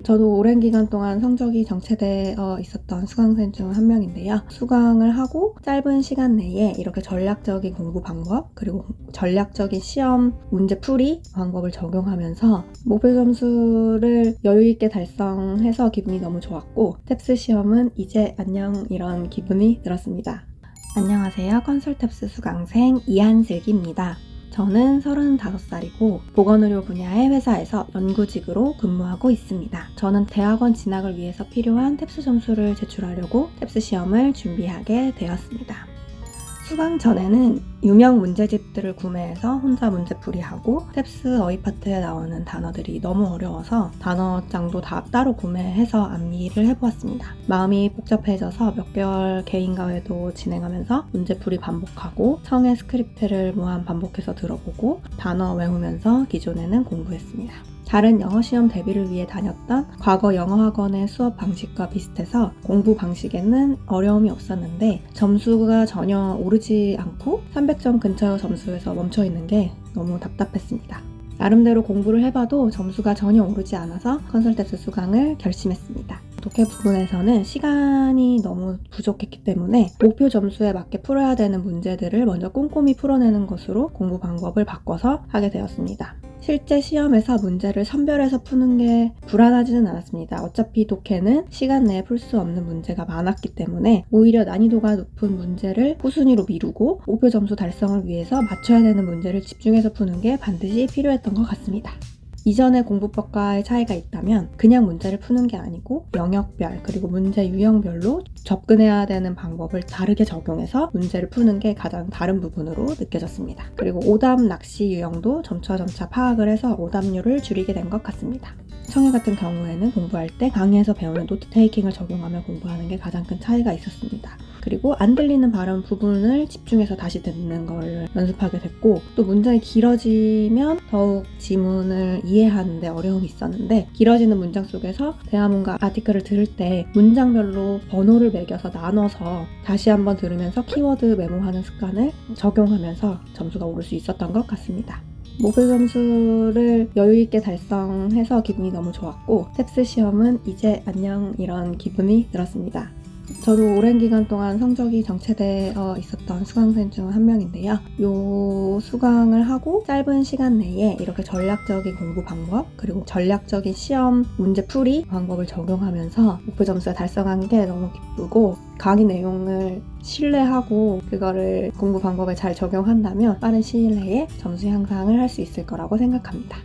저도 오랜 기간 동안 성적이 정체되어 있었던 수강생 중 한 명인데요. 수강을 하고 짧은 시간 내에 이렇게 전략적인 공부 방법 그리고 전략적인 시험 문제 풀이 방법을 적용하면서 목표 점수를 여유 있게 달성해서 기분이 너무 좋았고 탭스 시험은 이제 안녕 이런 기분이 들었습니다. 안녕하세요. 컨설탭스 수강생 이한슬기입니다. 저는 35살이고 보건의료 분야의 회사에서 연구직으로 근무하고 있습니다. 저는 대학원 진학을 위해서 필요한 탭스 점수를 제출하려고 탭스 시험을 준비하게 되었습니다. 수강 전에는 유명 문제집들을 구매해서 혼자 문제풀이하고 탭스 어휘 파트에 나오는 단어들이 너무 어려워서 단어장도 다 따로 구매해서 암기를 해보았습니다. 마음이 복잡해져서 몇 개월 개인과 회도 진행하면서 문제풀이 반복하고 청해 스크립트를 무한 반복해서 들어보고 단어 외우면서 기존에는 공부했습니다. 다른 영어 시험 대비를 위해 다녔던 과거 영어학원의 수업 방식과 비슷해서 공부 방식에는 어려움이 없었는데 점수가 전혀 오르지 않고 300점 근처 점수에서 멈춰있는 게 너무 답답했습니다. 나름대로 공부를 해봐도 점수가 전혀 오르지 않아서 컨설탭스 수강을 결심했습니다. 독해 부분에서는 시간이 너무 부족했기 때문에 목표 점수에 맞게 풀어야 되는 문제들을 먼저 꼼꼼히 풀어내는 것으로 공부 방법을 바꿔서 하게 되었습니다. 실제 시험에서 문제를 선별해서 푸는 게 불안하지는 않았습니다. 어차피 독해는 시간 내에 풀 수 없는 문제가 많았기 때문에 오히려 난이도가 높은 문제를 후순위로 미루고 목표 점수 달성을 위해서 맞춰야 되는 문제를 집중해서 푸는 게 반드시 필요했던 것 같습니다. 이전의 공부법과의 차이가 있다면 그냥 문제를 푸는 게 아니고 영역별 그리고 문제 유형별로 접근해야 되는 방법을 다르게 적용해서 문제를 푸는 게 가장 다른 부분으로 느껴졌습니다. 그리고 오답 낚시 유형도 점차 파악을 해서 오답률을 줄이게 된 것 같습니다. 청해 같은 경우에는 공부할 때 강의에서 배우는 노트 테이킹을 적용하며 공부하는 게 가장 큰 차이가 있었습니다. 그리고 안 들리는 발음 부분을 집중해서 다시 듣는 걸 연습하게 됐고 또 문장이 길어지면 더욱 지문을 이해하는데 어려움이 있었는데 길어지는 문장 속에서 대화문과 아티클을 들을 때 문장별로 번호를 매겨서 나눠서 다시 한번 들으면서 키워드 메모하는 습관을 적용하면서 점수가 오를 수 있었던 것 같습니다. 목표 점수를 여유 있게 달성해서 기분이 너무 좋았고 탭스 시험은 이제 안녕 이런 기분이 들었습니다. 저도 오랜 기간 동안 성적이 정체되어 있었던 수강생 중 한 명인데요. 요 수강을 하고 짧은 시간 내에 이렇게 전략적인 공부 방법 그리고 전략적인 시험 문제 풀이 방법을 적용하면서 목표 점수를 달성한 게 너무 기쁘고 강의 내용을 신뢰하고 그거를 공부 방법에 잘 적용한다면 빠른 시일 내에 점수 향상을 할 수 있을 거라고 생각합니다.